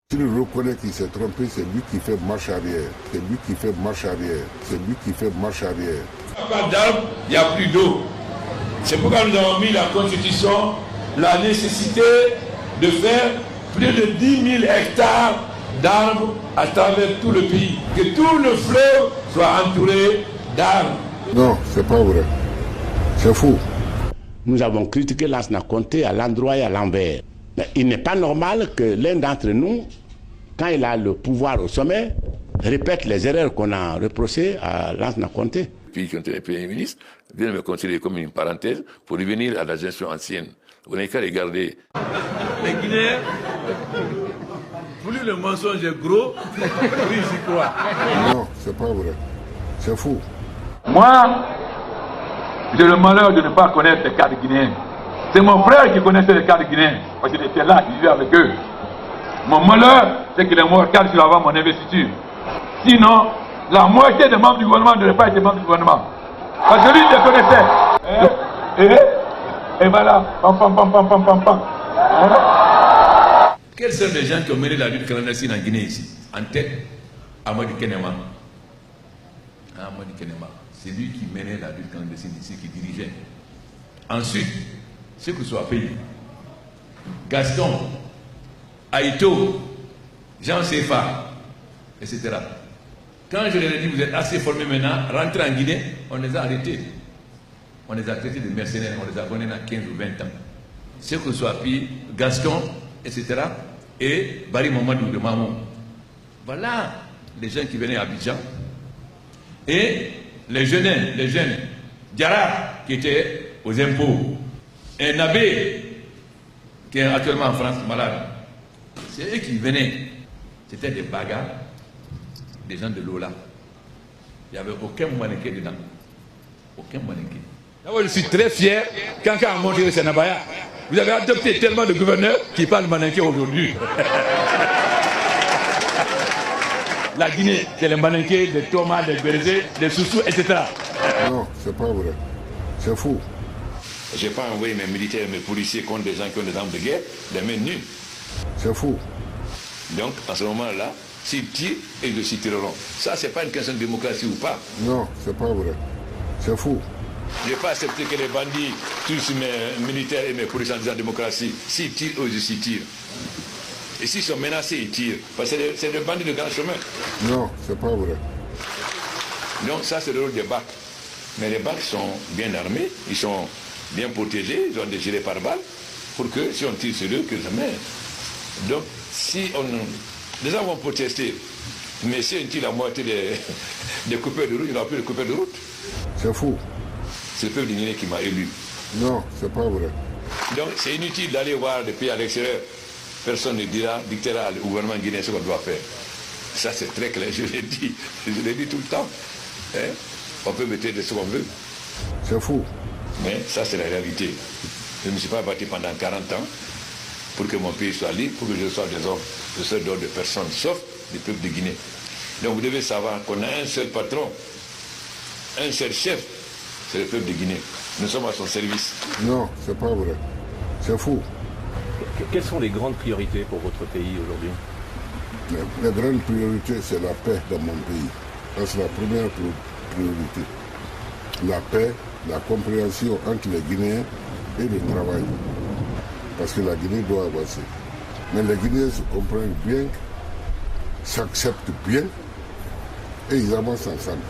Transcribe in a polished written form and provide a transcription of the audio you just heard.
S'il reconnaît qu'il s'est trompé, c'est lui qui fait marche arrière. C'est lui qui fait marche arrière. C'est lui qui fait marche arrière. Il n'y a pas d'arbre, il n'y a plus d'eau. C'est pourquoi nous avons mis la Constitution, la nécessité de faire plus de 10 000 hectares d'arbres à travers tout le pays. Que tout le fleuve soit entouré d'arbres. Non, c'est pas vrai. C'est faux. Nous avons critiqué Lansana Conté à l'endroit et à l'envers. Mais il n'est pas normal que l'un d'entre nous, quand il a le pouvoir au sommet, répète les erreurs qu'on a reprochées à Lansana Conté. Puis quand les premiers ministres viennent me considérer comme une parenthèse pour revenir à la gestion ancienne. Vous n'avez qu'à regarder. Les Guinéens, plus le mensonge est gros, plus ils y croient. Non, c'est pas vrai. C'est faux. Moi, j'ai le malheur de ne pas connaître les cadres guinéens. C'est mon frère qui connaissait les cadres guinéens, parce qu'il était là, il vivait avec eux. Mon malheur, c'est qu'il est mort 4 jours avant mon investiture. Sinon, la moitié des membres du gouvernement n'auraient pas été membres du gouvernement. Parce que lui, je connaissais. Et voilà, pam pam pam pam pam pam pam. Quels sont les gens qui ont mené la lutte clandestine en Guinée ici? En tête, Amadou Kenema. Amadou Kenema. C'est lui qui menait la lutte clandestine ici, qui dirigeait. Ensuite, ceux qui sont payés. Gaston, Aïto, Jean Sefa, etc. Quand je leur ai dit, vous êtes assez formés maintenant, rentrez en Guinée, on les a arrêtés. On les a traités de mercenaires, on les a donnés dans 15 ou 20 ans. Ceux qui sont appuyés, Gaston, etc. Et Barry Mamadou de Mamou. Voilà les gens qui venaient à Abidjan. Et les jeunes, Diarra, qui étaient aux impôts. Et Nabé, qui est actuellement en France, malade. C'est eux qui venaient. C'était des bagarres, des gens de Lola. Il n'y avait aucun mannequin dedans. Aucun mannequin. D'abord, je suis très fier quand on a monté au Sénabaya. Vous avez adopté tellement de gouverneurs qui parlent mannequin aujourd'hui. La Guinée, c'est les mannequins, des Thomas, des Bérzé, des Soussous, etc. Non, c'est pas vrai. C'est faux. Je n'ai pas envoyé mes militaires et mes policiers contre des gens qui ont des armes de guerre, des mains nues. C'est faux. Donc, à ce moment-là, s'ils tirent, ils aussi tireront. Ça, ce n'est pas une question de démocratie ou pas. Non, c'est pas vrai. C'est faux. Je n'ai pas accepté que les bandits tuent mes militaires et mes policiers en disant démocratie. S'ils tirent, eux aussi tirent. Et s'ils sont menacés, ils tirent. Parce que c'est des bandits de grand chemin. Non, c'est pas vrai. Donc ça, c'est le rôle des BAC. Mais les BAC sont bien armés, ils sont bien protégés, ils ont des gilets pare-balles, pour que si on tire sur eux, que ça mène. Donc, si on... Les gens vont protester, mais si on tire la moitié des coupeurs de route, il n'y aura plus de coupeurs de route. C'est faux. C'est le peuple guinéen qui m'a élu. Non, c'est pas vrai. Donc, c'est inutile d'aller voir des pays à l'extérieur. Personne ne dictera au gouvernement guinéen ce qu'on doit faire. Ça, c'est très clair, je l'ai dit. Je l'ai dit tout le temps. Hein? On peut mettre de ce qu'on veut. C'est faux. Mais ça, c'est la réalité. Je ne me suis pas battu pendant 40 ans pour que mon pays soit libre, pour que je sois des hommes, je sois d'autres personnes, sauf du peuple de Guinée. Donc vous devez savoir qu'on a un seul patron, un seul chef, c'est le peuple de Guinée. Nous sommes à son service. Non, c'est pas vrai. C'est faux. Quelles sont les grandes priorités pour votre pays aujourd'hui? La grande priorité, c'est la paix dans mon pays. C'est la première priorité. La paix, la compréhension entre les Guinéens et le travail. Parce que la Guinée doit avancer. Mais les Guinéens se comprennent bien, s'acceptent bien et ils avancent ensemble.